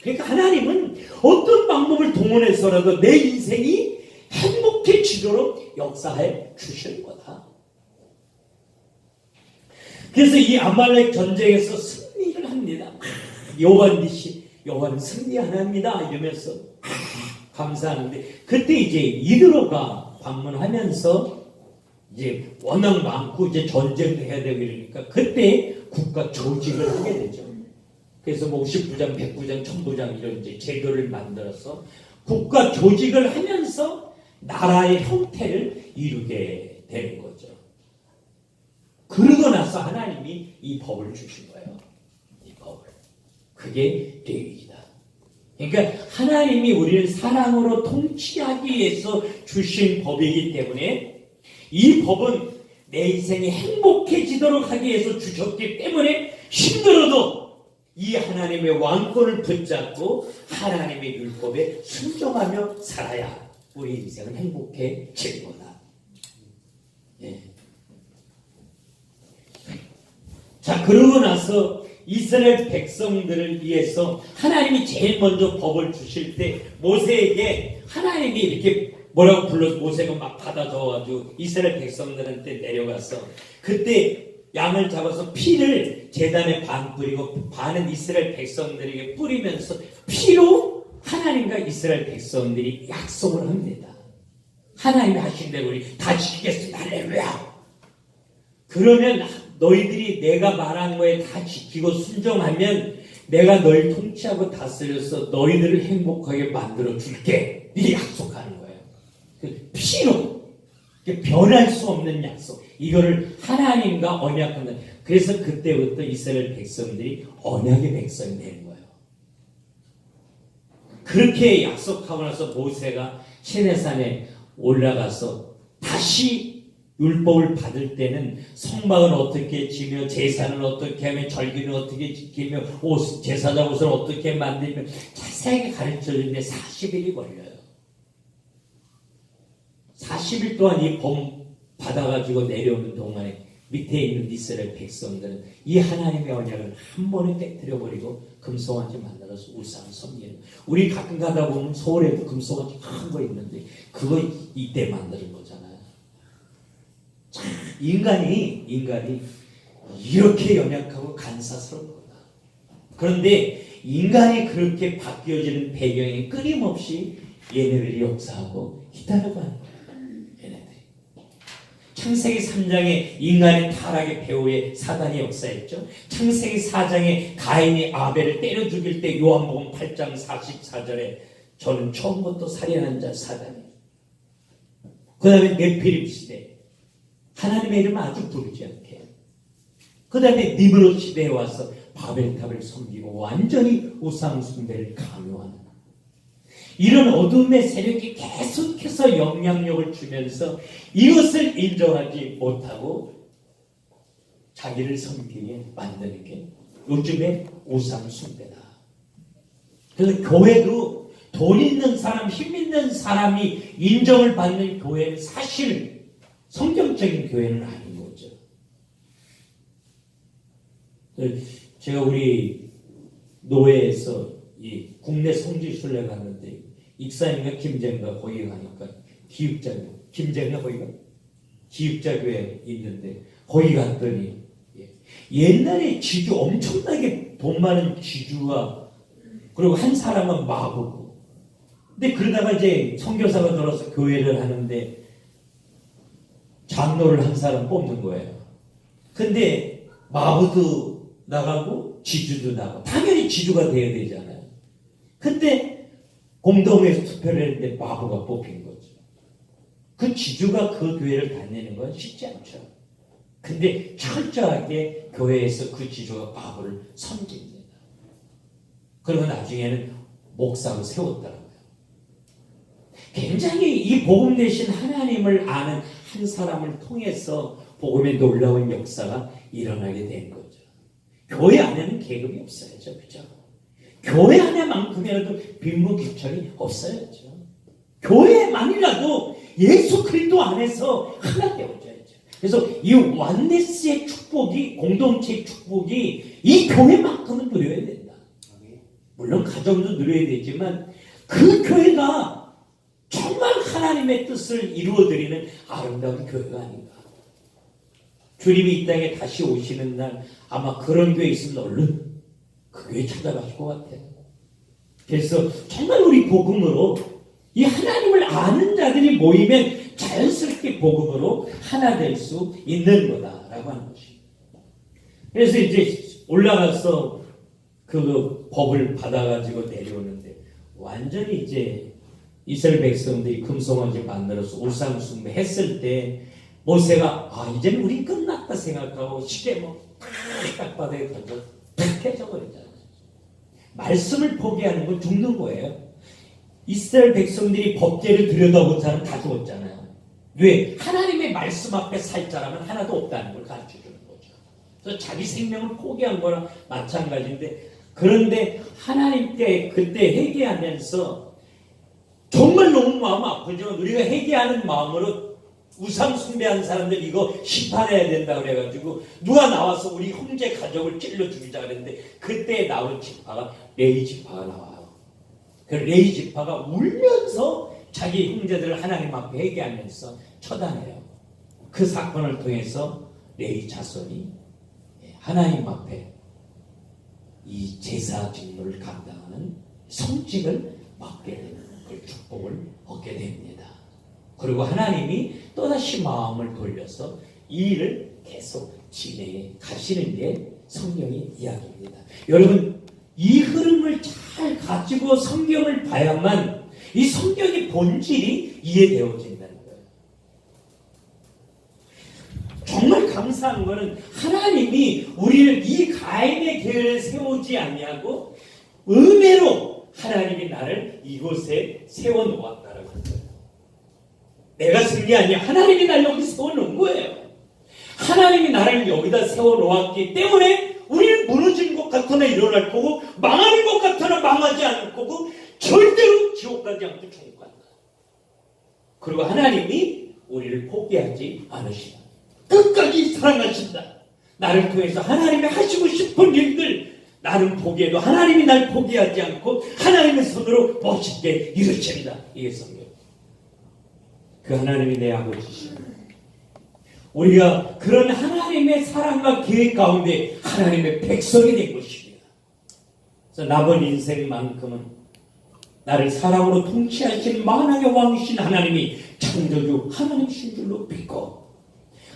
A: 그러니까 하나님은 어떤 방법을 동원해서라도 내 인생이 행복해지도록 역사해 주시는 거다. 그래서 이 아말렉 전쟁에서 승리를 합니다. 여호와는 승리하나입니다. 이러면서 감사하는데, 그때 이제 이드로가 방문하면서 이제 워낙 많고 이제 전쟁도 해야 되고 이러니까 그때 국가 조직을 하게 되죠. 그래서 뭐 50부장, 100부장, 1000부장 이런 이제 제도를 만들어서 국가 조직을 하면서 나라의 형태를 이루게 되는 거죠. 그러고 나서 하나님이 이 법을 주신 거예요. 이 법을. 그게 레위기다. 그러니까 하나님이 우리를 사랑으로 통치하기 위해서 주신 법이기 때문에 이 법은 내 인생이 행복해지도록 하기 위해서 주셨기 때문에 힘들어도 이 하나님의 왕권을 붙잡고 하나님의 율법에 순종하며 살아야 우리 인생은 행복해지는 거다. 예. 자, 그러고 나서 이스라엘 백성들을 위해서 하나님이 제일 먼저 법을 주실 때 모세에게 하나님이 이렇게 뭐라고 불러서 모세가 막 받아 적어가지고 이스라엘 백성들한테 내려가서 그때 양을 잡아서 피를 제단에 반 뿌리고 반은 이스라엘 백성들에게 뿌리면서 피로 하나님과 이스라엘 백성들이 약속을 합니다. 하나님이 하신 대로 우리 다 지키겠습니다. 할렐루야. 그러면 너희들이 내가 말한 거에 다 지키고 순종하면 내가 너희를 통치하고 다스려서 너희들을 행복하게 만들어 줄게. 이 약속하는 거예요. 그 피로 변할 수 없는 약속. 이거를 하나님과 언약한다. 그래서 그때부터 이스라엘 백성들이 언약의 백성이 되는 거예요. 그렇게 약속하고 나서 모세가 시내산에 올라가서 다시 율법을 받을 때는 성막은 어떻게 지며 제사는 어떻게 하며 절기는 어떻게 지키며 제사장 옷을 어떻게 만들며 자세하게 가르쳐주는데 40일이 걸려요. 40일 동안 이 범 받아가지고 내려오는 동안에 밑에 있는 이스라엘 백성들은 이 하나님의 언약을 한 번에 깨뜨려버리고 금송아지 만들어서 우상을 섬기는. 우리 가끔 가다 보면 서울에도 금송아지 큰 거 있는데 그거 이때 만드는 거잖아요. 참 인간이 이렇게 연약하고 간사스럽구나. 그런데 인간이 그렇게 바뀌어지는 배경이 끊임없이 얘네들이 역사하고 있다는 거예요. 창세기 3장에 인간의 타락의 배후에 사단이 역사했죠. 창세기 4장에 가인이 아벨을 때려 죽일 때 요한복음 8장 44절에 저는 처음부터 살인한 자 사단이에요. 그 다음에 네피림 시대 하나님의 이름을 아주 부르지 않게. 그 다음에 니므롯 시대에 와서 바벨탑을 섬기고 완전히 우상 숭배를 강요하는 이런 어둠의 세력이 계속해서 영향력을 주면서 이것을 인정하지 못하고 자기를 섬기게 만드는 게 요즘의 우상 숭배다. 그래서 교회도 돈 있는 사람, 힘 있는 사람이 인정을 받는 교회는 사실 성경적인 교회는 아닌 거죠. 제가 우리 노회에서 이 국내 성지순례 갔는데 익산인가 김제인가 거기 가니까 기육자교 김제인가 거기가 기육자교에 있는데 거기 갔더니 옛날에 지주 엄청나게 돈 많은 지주와 그리고 한 사람은 마부고 근데 그러다가 이제 선교사가 들어서 교회를 하는데 장로를 한 사람 뽑는 거예요. 근데 마부도 나가고 지주도 나가고 당연히 지주가 돼야 되잖아요. 근데 공동회에서 투표를 했는데 마부가 뽑힌 거죠. 그 지주가 그 교회를 다니는 건 쉽지 않죠. 근데 철저하게 교회에서 그 지주가 마부를 섬깁니다. 그리고 나중에는 목사로 세웠더라고요. 굉장히 이 복음 대신 하나님을 아는 한 사람을 통해서 복음의 놀라운 역사가 일어나게 된 거죠. 교회 안에는 계급이 없어야죠. 그죠? 교회 안에만큼이라도 빈부귀천이 없어야죠. 교회만이라도 예수 그리스도 안에서 하나 되어져야죠. 그래서 이 완네스의 축복이 공동체의 축복이 이 교회만큼은 누려야 된다. 물론 가정도 누려야 되지만 그 교회가 정말 하나님의 뜻을 이루어드리는 아름다운 교회가 아닌가. 주님이 이 땅에 다시 오시는 날 아마 그런 교회 있으면 얼른 그 교회 찾아가실 것 같아요. 그래서 정말 우리 복음으로 이 하나님을 아는 자들이 모이면 자연스럽게 복음으로 하나 될 수 있는 거다라고 하는 것입니다. 그래서 이제 올라가서 그 법을 받아가지고 내려오는데 완전히 이제 이스라엘 백성들이 금송아지 만들어서 우상 숭배 했을 때 모세가 이제는 우리 끝났다 생각하고 쉽게 땅바닥에 던져 탁 깨져버리잖아요. 말씀을 포기하는 건 죽는 거예요. 이스라엘 백성들이 법궤를 들여다본 사람 다 죽었잖아요. 왜? 하나님의 말씀 앞에 살 사람은 하나도 없다는 걸 가르쳐주는 거죠. 그래서 자기 생명을 포기한 거랑 마찬가지인데 그런데 하나님께 그때 회개하면서 정말 너무 마음 아프지만 우리가 회개하는 마음으로 우상 숭배한 사람들 이거 심판해야 된다 그래가지고 누가 나와서 우리 형제 가족을 찔러 죽이자 그랬는데 그때 나온 지파가 레위 지파가 나와요. 그 레위 지파가 울면서 자기 형제들을 하나님 앞에 회개하면서 처단해요. 그 사건을 통해서 레위 자손이 하나님 앞에 이 제사 직무를 감당하는 성직을 맡게 되는 그 축복을 얻게 됩니다. 그리고 하나님이 또다시 마음을 돌려서 이 일을 계속 진행해 가시는 게 성경의 이야기입니다. 여러분 이 흐름을 잘 가지고 성경을 봐야만 이 성경의 본질이 이해되어진다는 거예요. 정말 감사한 것은 하나님이 우리를 이 가인의 계를 세우지 아니하고 은혜로 하나님이 나를 이곳에 세워놓았다라고 합니다. 내가 쓴 게 아니야. 하나님이 날 여기 세워놓은 거예요. 하나님이 나를 여기다 세워놓았기 때문에 우리는 무너진 것 같으나 일어날 거고 망하는 것 같으나 망하지 않을 거고 절대로 지옥 가지 않고 천국 간다. 그리고 하나님이 우리를 포기하지 않으시다. 끝까지 사랑하신다. 나를 통해서 하나님이 하시고 싶은 일들 나는 포기해도 하나님이 날 포기하지 않고 하나님의 손으로 멋있게 이루십니다. 이게 성경. 그 하나님이 내 아버지십니다. 우리가 그런 하나님의 사랑과 계획 가운데 하나님의 백성이 된 것입니다. 그래서 남은 인생만큼은 나를 사랑으로 통치하신 만왕의 왕이신 하나님이 창조주 하나님이신 줄로 믿고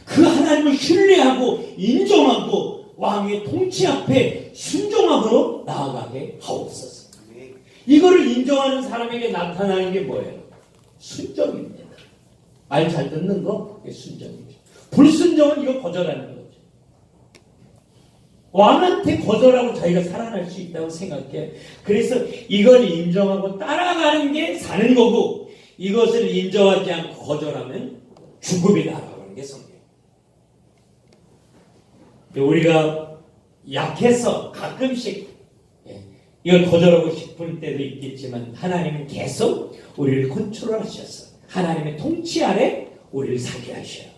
A: 그 하나님을 신뢰하고 인정하고 왕의 통치 앞에 순종함으로 나아가게 하옵소서. 이거를 인정하는 사람에게 나타나는 게 뭐예요? 순종입니다. 말 잘 듣는 거? 그게 순종입니다. 불순종은 이거 거절하는 거죠. 왕한테 거절하고 자기가 살아날 수 있다고 생각해. 그래서 이걸 인정하고 따라가는 게 사는 거고 이것을 인정하지 않고 거절하면 죽음이 날아오는 게 성경. 우리가 약해서 가끔씩 이걸 거절하고 싶을 때도 있겠지만 하나님은 계속 우리를 컨트롤하셔서 하나님의 통치 아래 우리를 살게 하셔요.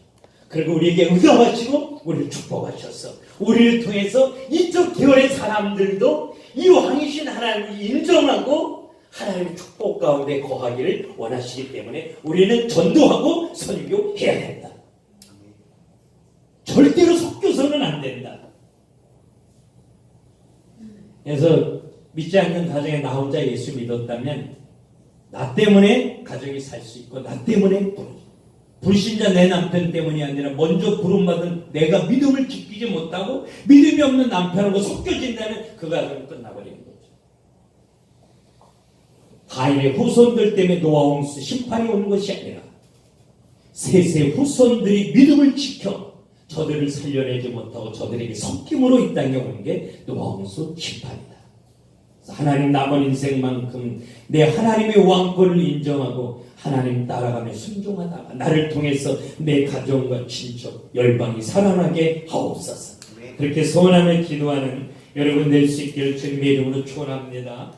A: 그리고 우리에게 응답하시고 우리를 축복하셔서 우리를 통해서 이쪽 계열의 사람들도 이 왕이신 하나님을 인정하고 하나님의 축복 가운데 거하기를 원하시기 때문에 우리는 전도하고 선교해야 된다. 절대로 섞여서는 안 된다. 그래서 믿지 않는 가정에 나 혼자 예수 믿었다면 나 때문에 가정이 살 수 있고 나 때문에 불신자 내 남편 때문이 아니라 먼저 부름받은 내가 믿음을 지키지 못하고 믿음이 없는 남편하고 섞여진다면 그 가정은 끝나버리는 거죠. 가인의 후손들 때문에 노아 홍수 심판이 오는 것이 아니라 셋의 후손들이 믿음을 지켜 저들을 살려내지 못하고 저들에게 섞임으로 이 땅에 오는 게 노아 홍수 심판이다. 하나님 남은 인생만큼 내 하나님의 왕권을 인정하고 하나님 따라가며 순종하다가 나를 통해서 내 가정과 친척 열방이 살아나게 하옵소서. 그렇게 소원하며 기도하는 여러분 될 수 있기를 주님의 이름으로 축원합니다.